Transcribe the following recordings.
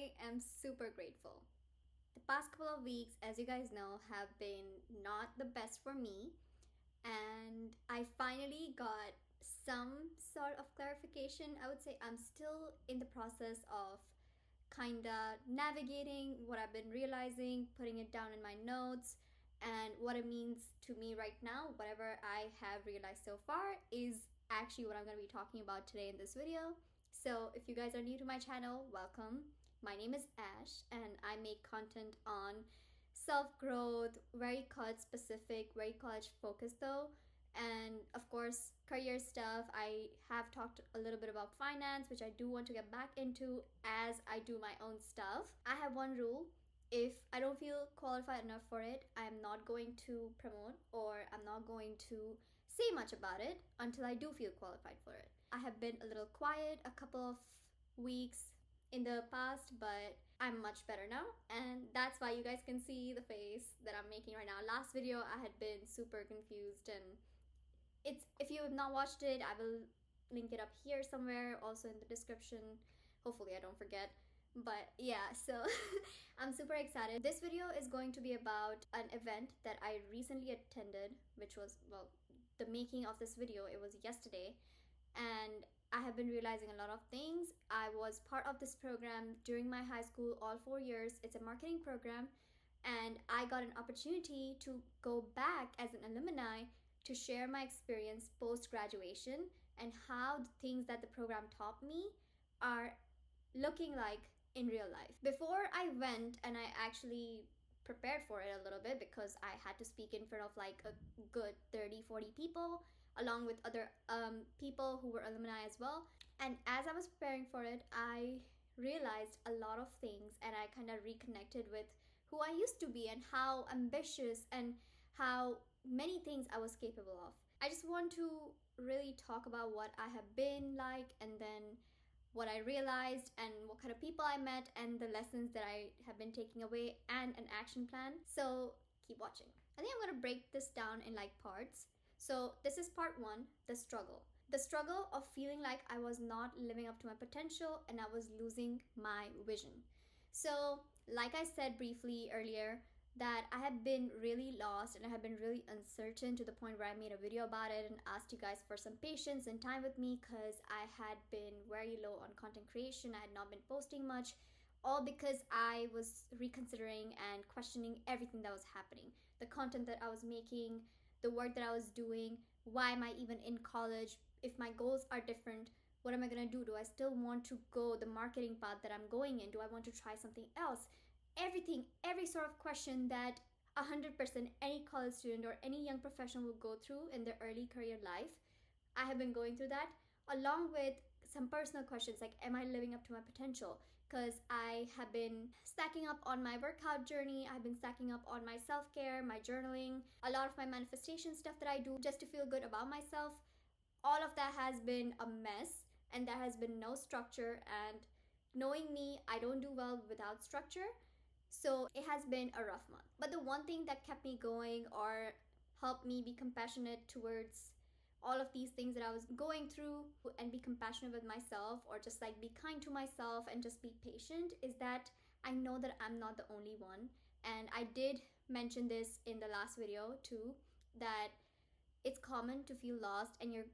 I am super grateful. The past couple of weeks, as you guys know, have been not the best for me, and I finally got some sort of clarification. I would say I'm still in the process of kinda navigating what I've been realizing, putting it down in my notes, and what it means to me right now. Whatever I have realized so far is actually what I'm going to be talking about today in this video. So, if you guys are new to my channel, welcome. My name is Ash, and I make content on self growth, very college specific, very college focused though, and of course career stuff. I have talked a little bit about finance, which I do want to get back into as I do my own stuff. I have one rule: if I don't feel qualified enough for it, I'm not going to promote, or I'm not going to say much about it until I do feel qualified for it. I have been a little quiet a couple of weeks in the past, but I'm much better now, and that's why you guys can see the face that I'm making right now. Last video I had been super confused, and it's, if you have not watched it, I will link it up here somewhere, also in the description. Hopefully I don't forget. But yeah, so I'm super excited. This video is going to be about an event that I recently attended, which was, well, the making of this video, it was yesterday, and I have been realizing a lot of things. I was part of this program during my high school, all 4 years. It's a marketing program, and I got an opportunity to go back as an alumni to share my experience post graduation and how the things that the program taught me are looking like in real life. Before I went, and I actually prepared for it a little bit because I had to speak in front of like a good 30-40 people, along with other people who were alumni as well. And as I was preparing for it, I realized a lot of things, and I kind of reconnected with who I used to be and how ambitious and how many things I was capable of. I just want to really talk about what I have been like, and then what I realized, and what kind of people I met, and the lessons that I have been taking away, and an action plan. So keep watching. I think I'm gonna break this down in like parts. So this is part one: the struggle. The struggle of feeling like I was not living up to my potential and I was losing my vision. So, like I said briefly earlier, that I have been really lost and I have been really uncertain, to the point where I made a video about it and asked you guys for some patience and time with me, because I had been very low on content creation. I had not been posting much, all because I was reconsidering and questioning everything that was happening. The content that I was making, the work that I was doing, why am I even in college? If my goals are different, what am I gonna do? Do I still want to go the marketing path that I'm going in? Do I want to try something else? Everything, every sort of question that 100% any college student or any young professional will go through in their early career life. I have been going through that, along with some personal questions like, am I living up to my potential? Because I have been stacking up on my workout journey, I've been stacking up on my self-care, my journaling, a lot of my manifestation stuff that I do just to feel good about myself. All of that has been a mess, and there has been no structure, and knowing me, I don't do well without structure. So it has been a rough month. But the one thing that kept me going, or helped me be compassionate towards all of these things that I was going through, and be compassionate with myself, or just like be kind to myself and just be patient, is that I know that I'm not the only one. And I did mention this in the last video too, that it's common to feel lost, and your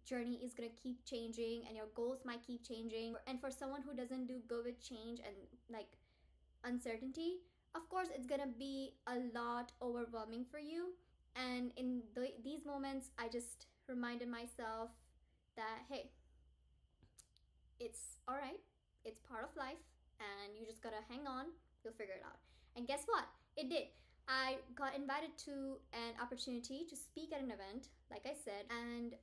journey is gonna keep changing, and your goals might keep changing. And for someone who doesn't do good with change and like uncertainty, of course it's gonna be a lot overwhelming for you. And in these moments, I just reminded myself that, hey, it's all right, it's part of life, and you just gotta hang on, you'll figure it out. And guess what? It did. I got invited to an opportunity to speak at an event, like I said, and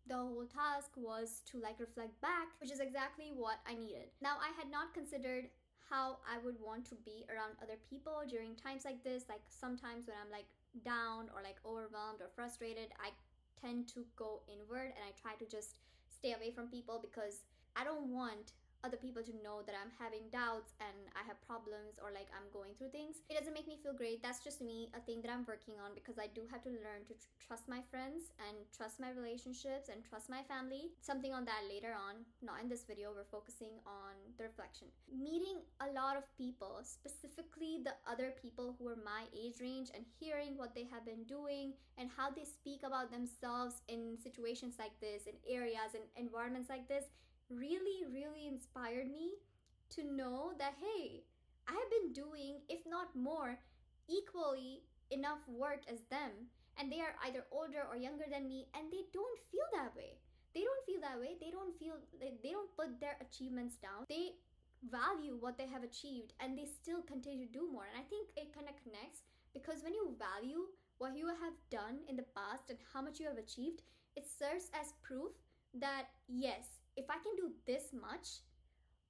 the whole task was to like reflect back, which is exactly what I needed. Now, I had not considered how I would want to be around other people during times like this. Like sometimes when I'm like down or like overwhelmed or frustrated, I tend to go inward, and I try to just stay away from people, because I don't want other people to know that I'm having doubts and I have problems or like I'm going through things. It doesn't make me feel great. That's just me, a thing that I'm working on, because I do have to learn to trust my friends and trust my relationships and trust my family. Something on that later on, not in this video. We're focusing on the reflection. Meeting a lot of people, specifically the other people who are my age range, and hearing what they have been doing and how they speak about themselves in situations like this, in areas and environments like this, really inspired me to know that, hey, I have been doing, if not more, equally enough work as them, and they are either older or younger than me, and they don't feel that way. They don't feel that way. They don't feel like, they don't put their achievements down. They value what they have achieved and they still continue to do more. And I think it kind of connects, because when you value what you have done in the past and how much you have achieved, it serves as proof that yes, if I can do this much,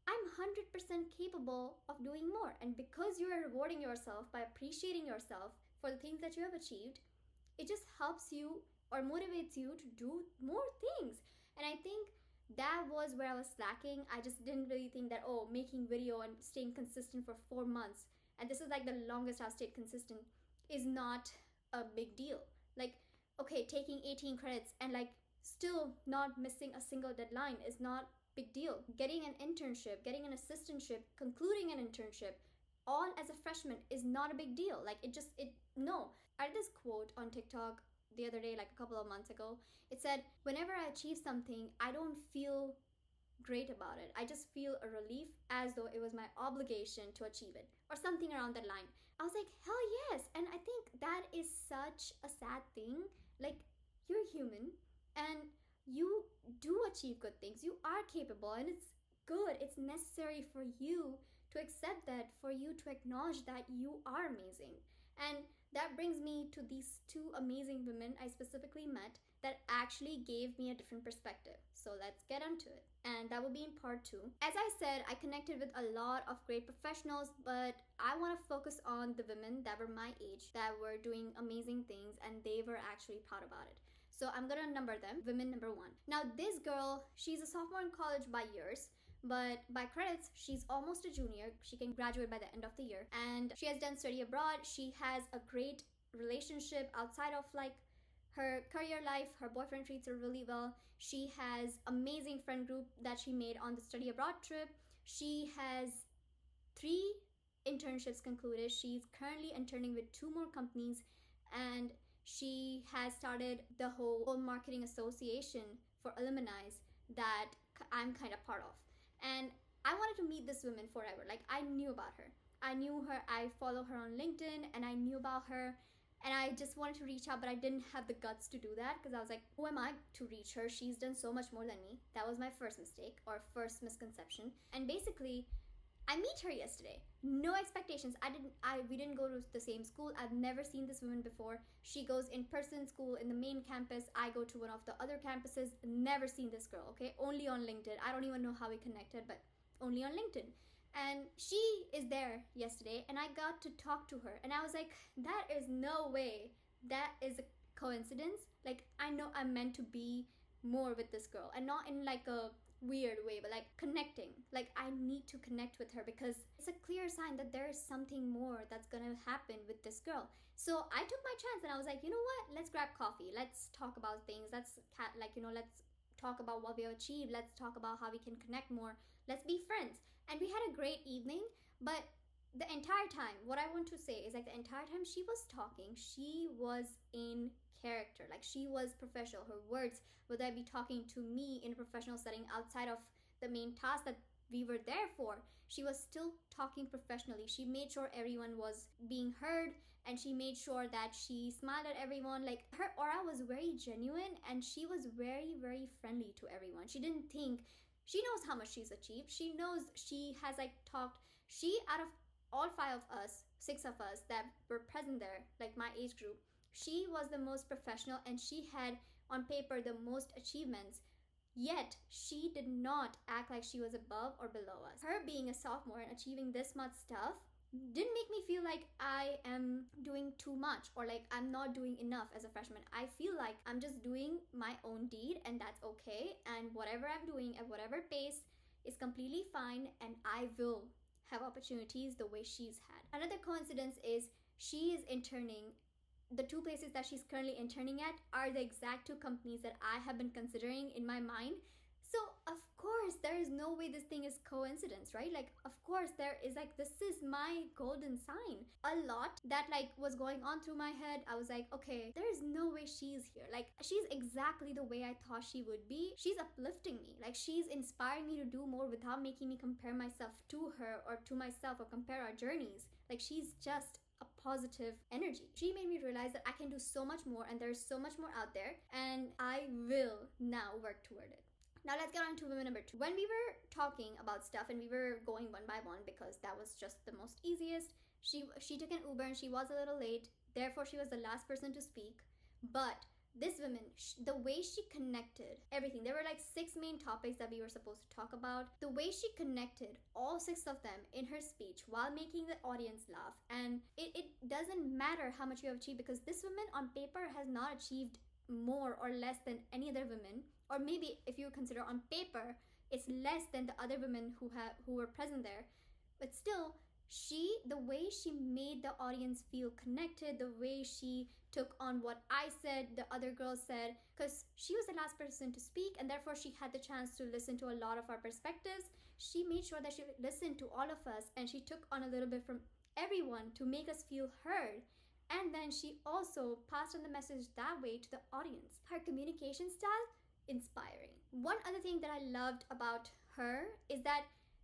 I'm 100% capable of doing more. And because you are rewarding yourself by appreciating yourself for the things that you have achieved, it just helps you or motivates you to do more things. And I think that was where I was slacking. I just didn't really think that, oh, making video and staying consistent for 4 months, and this is like the longest I've stayed consistent, is not a big deal. Like, okay, taking 18 credits and like still not missing a single deadline is not big deal. Getting an internship, getting an assistantship, concluding an internship, all as a freshman is not a big deal. Like no. I read this quote on TikTok the other day, like a couple of months ago. It said, whenever I achieve something, I don't feel great about it. I just feel a relief, as though it was my obligation to achieve it, or something around that line. I was like, hell yes. And I think that is such a sad thing. Like, you're human and you do achieve good things. You are capable, and it's good. It's necessary for you to accept that, for you to acknowledge that you are amazing. And that brings me to these two amazing women I specifically met that actually gave me a different perspective. So let's get into it. And that will be in part 2. As I said, I connected with a lot of great professionals, but I want to focus on the women that were my age, that were doing amazing things, and they were actually proud about it. So I'm gonna number them. Women number 1. Now this girl, she's a sophomore in college by years, but by credits, she's almost a junior. She can graduate by the end of the year. And she has done study abroad. She has a great relationship outside of like her career life. Her boyfriend treats her really well. She has amazing friend group that she made on the study abroad trip. She has 3 internships concluded. She's currently interning with 2 more companies, and she has started the whole marketing association for alumni that I'm kind of part of. And I wanted to meet this woman forever. Like, I knew about her. I knew her. I follow her on LinkedIn, and I knew about her. And I just wanted to reach out, but I didn't have the guts to do that, because I was like, who am I to reach her? She's done so much more than me. That was my first mistake, or first misconception. And basically, I meet her yesterday. No expectations. We didn't go to the same school. I've never seen this woman before. She goes in person school in the main campus. I go to one of the other campuses. Never seen this girl, okay? Only on LinkedIn. I don't even know how we connected, but only on LinkedIn. And she is there yesterday, and I got to talk to her. And I was like, that is no way. That is a coincidence. Like, I know I'm meant to be more with this girl, and not in like a weird way, but like connecting. Like, I need to connect with her, because it's a clear sign that there is something more that's gonna happen with this girl. So I took my chance, and I was like, you know what, let's grab coffee, let's talk about things, let's talk about what we have achieved, let's talk about how we can connect more, let's be friends. And we had a great evening. But the entire time, what I want to say is, like, the entire time she was talking, she was in character. Like, she was professional. Her words, whether I be talking to me in a professional setting outside of the main task that we were there for, she was still talking professionally. She made sure everyone was being heard, and she made sure that she smiled at everyone. Like, her aura was very genuine, and she was very friendly to everyone. She didn't think, she knows how much she's achieved. She knows she has like talked, she, out of all 5 of us, 6 of us that were present there, like my age group, she was the most professional, and she had on paper the most achievements. Yet she did not act like she was above or below us. Her being a sophomore and achieving this much stuff didn't make me feel like I am doing too much, or like I'm not doing enough as a freshman. I feel like I'm just doing my own deed, and that's okay. And whatever I'm doing at whatever pace, is completely fine, and I will have opportunities the way she's had. Another coincidence is she is interning. The two places that she's currently interning at are the exact two companies that I have been considering in my mind. So, of course, there is no way this thing is coincidence, right? Like, of course, there is like, this is my golden sign. A lot that like was going on through my head. I was like, okay, there is no way she's here. Like, she's exactly the way I thought she would be. She's uplifting me. Like, she's inspiring me to do more without making me compare myself to her or to myself or compare our journeys. Like, she's just a positive energy. She made me realize that I can do so much more and there's so much more out there, and I will now work toward it. Now let's get on to women number 2. When we were talking about stuff and we were going one by one because that was just the most easiest, she took an Uber and she was a little late. Therefore, she was the last person to speak. But this woman, the way she connected everything, there were like 6 main topics that we were supposed to talk about. The way she connected all 6 of them in her speech while making the audience laugh. And it doesn't matter how much you have achieved, because this woman on paper has not achieved more or less than any other women. Or maybe if you consider on paper, it's less than the other women who were present there. But still, the way she made the audience feel connected, the way she took on what I said, the other girls said, because she was the last person to speak and therefore she had the chance to listen to a lot of our perspectives. She made sure that she listened to all of us and she took on a little bit from everyone to make us feel heard. And then she also passed on the message that way to the audience. Her communication style, inspiring. One other thing that I loved about her is that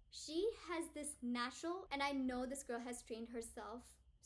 she has this natural, and I know this girl has trained herself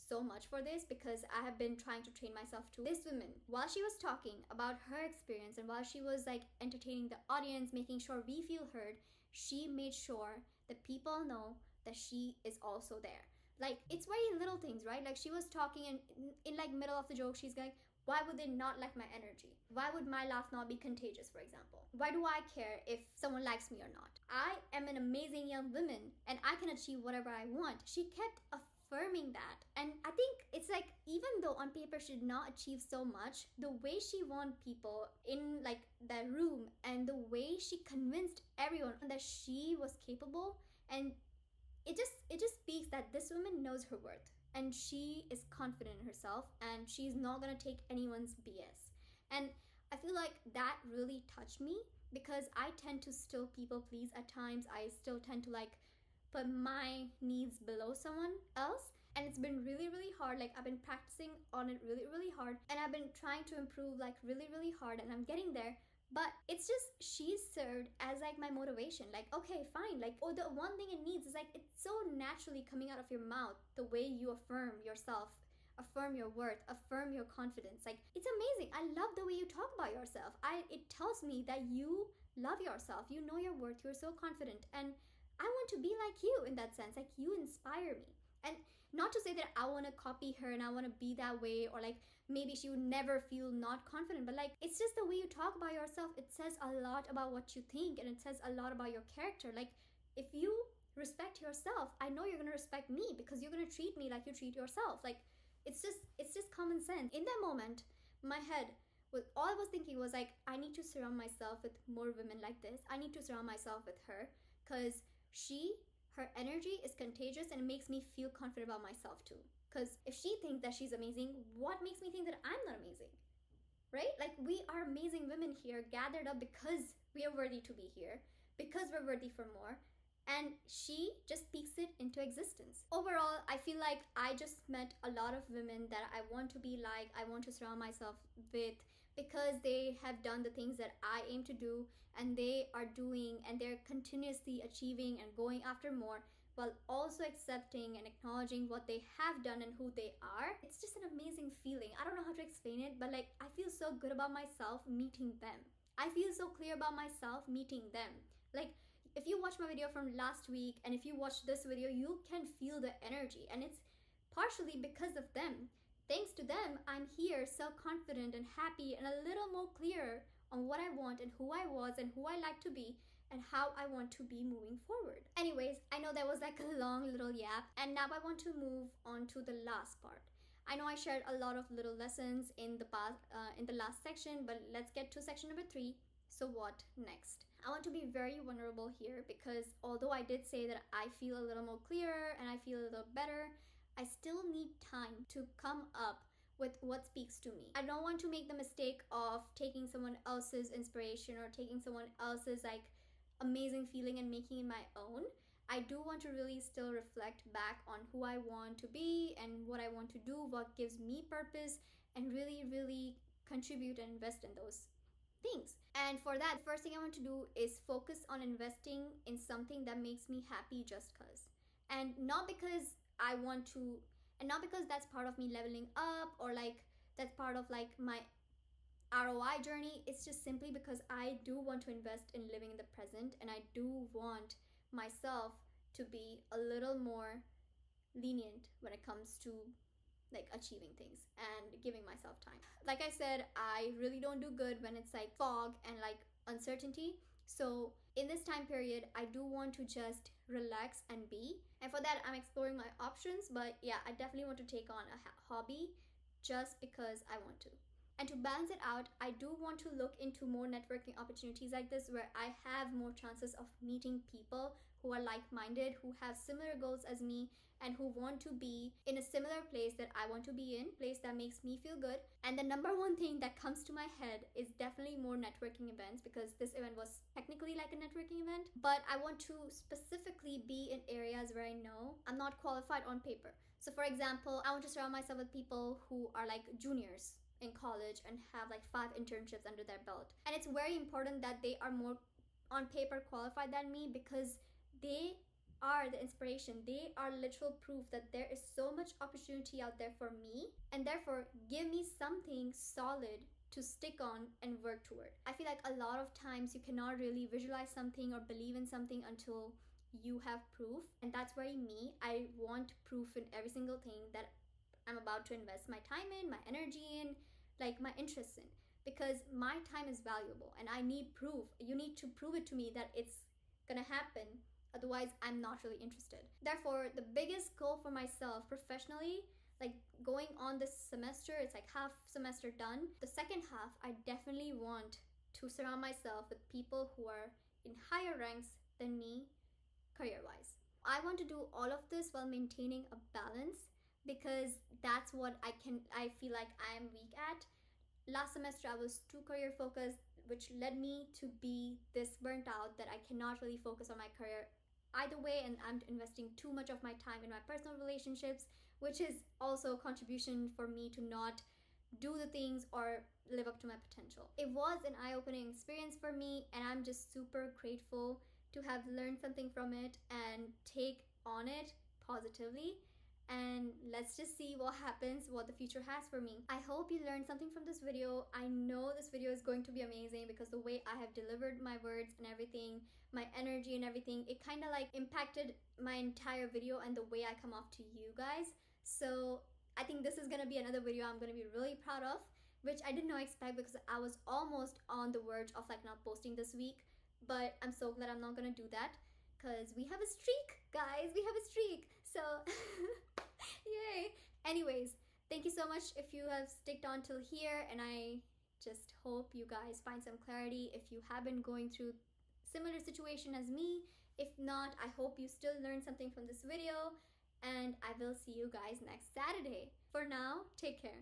so much for this because I have been trying to train myself too. This woman, while she was talking about her experience and while she was like entertaining the audience, making sure we feel heard, she made sure that people know that she is also there. Like, it's very little things, right? Like, she was talking and in like middle of the joke, she's going, why would they not like my energy? Why would my laugh not be contagious, for example? Why do I care if someone likes me or not? I am an amazing young woman and I can achieve whatever I want. She kept affirming that. And I think it's like, even though on paper she did not achieve so much, the way she won people in like that room and the way she convinced everyone that she was capable, and it just speaks that this woman knows her worth. And she is confident in herself and she's not gonna take anyone's BS. And I feel like that really touched me because I tend to still people please at times. I still tend to like put my needs below someone else. And it's been really, really hard. Like, I've been practicing on it really, really hard. And I've been trying to improve like really, really hard, and I'm getting there. But it's just, she served as like my motivation. Like, okay, fine. Like, oh, the one thing it needs is like, it's so naturally coming out of your mouth, the way you affirm yourself, affirm your worth, affirm your confidence. Like, it's amazing. I love the way you talk about yourself. It tells me that you love yourself. You know your worth. You're so confident. And I want to be like you in that sense. Like, you inspire me. And not to say that I want to copy her and I want to be that way, or like maybe she would never feel not confident, but like, it's just the way you talk about yourself. It says a lot about what you think, and it says a lot about your character. Like, if you respect yourself, I know you're going to respect me because you're going to treat me like you treat yourself. Like, it's just common sense. In that moment, my head was, all I was thinking was like, I need to surround myself with more women like this. I need to surround myself with her because her energy is contagious and it makes me feel confident about myself too. Because if she thinks that she's amazing, what makes me think that I'm not amazing? Right? Like, we are amazing women here gathered up because we are worthy to be here, because we're worthy for more. And she just speaks it into existence. Overall, I feel like I just met a lot of women that I want to be like, I want to surround myself with, because they have done the things that I aim to do, and they are doing, and they're continuously achieving and going after more, while also accepting and acknowledging what they have done and who they are. It's just an amazing feeling. I don't know how to explain it, but like, I feel so good about myself meeting them. I feel so clear about myself meeting them. Like, if you watch my video from last week and if you watch this video, you can feel the energy, and it's partially because of them. Thanks to them, I'm here self-confident and happy and a little more clear on what I want and who I was and who I like to be and how I want to be moving forward. Anyways, I know that was like a long little yap, and now I want to move on to the last part. I know I shared a lot of little lessons in the last section, but let's get to section number 3. So what next? I want to be very vulnerable here because although I did say that I feel a little more clearer and I feel a little better, I still need time to come up with what speaks to me. I don't want to make the mistake of taking someone else's inspiration or taking someone else's like amazing feeling and making it my own. I do want to really still reflect back on who I want to be and what I want to do, what gives me purpose, and really, really contribute and invest in those things. And for that, the first thing I want to do is focus on investing in something that makes me happy just cuz. And not because I want to, and not because that's part of me leveling up or like that's part of like my ROI journey. It's just simply because I do want to invest in living in the present and I do want myself to be a little more lenient when it comes to like achieving things and giving myself time. Like I said, I really don't do good when it's like fog and like uncertainty. So in this time period, I do want to just relax and be. And for that, I'm exploring my options. But yeah, I definitely want to take on a hobby just because I want to. And to balance it out, I do want to look into more networking opportunities like this where I have more chances of meeting people who are like minded, who have similar goals as me, and who want to be in a similar place that I want to be in, place that makes me feel good. And the number one thing that comes to my head is definitely more networking events because this event was technically like a networking event, but I want to specifically be in areas where I know I'm not qualified on paper. So for example, I want to surround myself with people who are like juniors in college and have like 5 internships under their belt. And it's very important that they are more on paper qualified than me because they are the inspiration. They are literal proof that there is so much opportunity out there for me, and therefore give me something solid to stick on and work toward. I feel like a lot of times you cannot really visualize something or believe in something until you have proof, and that's very me. I want proof in every single thing that I'm about to invest my time in, my energy in, like my interests in, because my time is valuable and I need proof. You need to prove it to me that it's gonna happen. Otherwise, I'm not really interested. Therefore, the biggest goal for myself professionally, like going on this semester, it's like half semester done. The second half, I definitely want to surround myself with people who are in higher ranks than me career-wise. I want to do all of this while maintaining a balance because that's what I feel like I am weak at. Last semester I was too career focused, which led me to be this burnt out that I cannot really focus on my career either way, and I'm investing too much of my time in my personal relationships, which is also a contribution for me to not do the things or live up to my potential. It was an eye-opening experience for me, and I'm just super grateful to have learned something from it and take on it positively. And let's just see what happens, what the future has for me. I hope you learned something from this video. I know this video is going to be amazing because the way I have delivered my words and everything, my energy and everything, it kind of like impacted my entire video and the way I come off to you guys. So I think this is gonna be another video I'm gonna be really proud of, which I did not expect because I was almost on the verge of like not posting this week. But I'm so glad I'm not gonna do that because we have a streak, guys. We have a streak. So yay. Anyways, thank you so much if you have sticked on till here, and I just hope you guys find some clarity if you have been going through similar situation as me. If not, I hope you still learned something from this video, and I will see you guys next Saturday. For now, take care.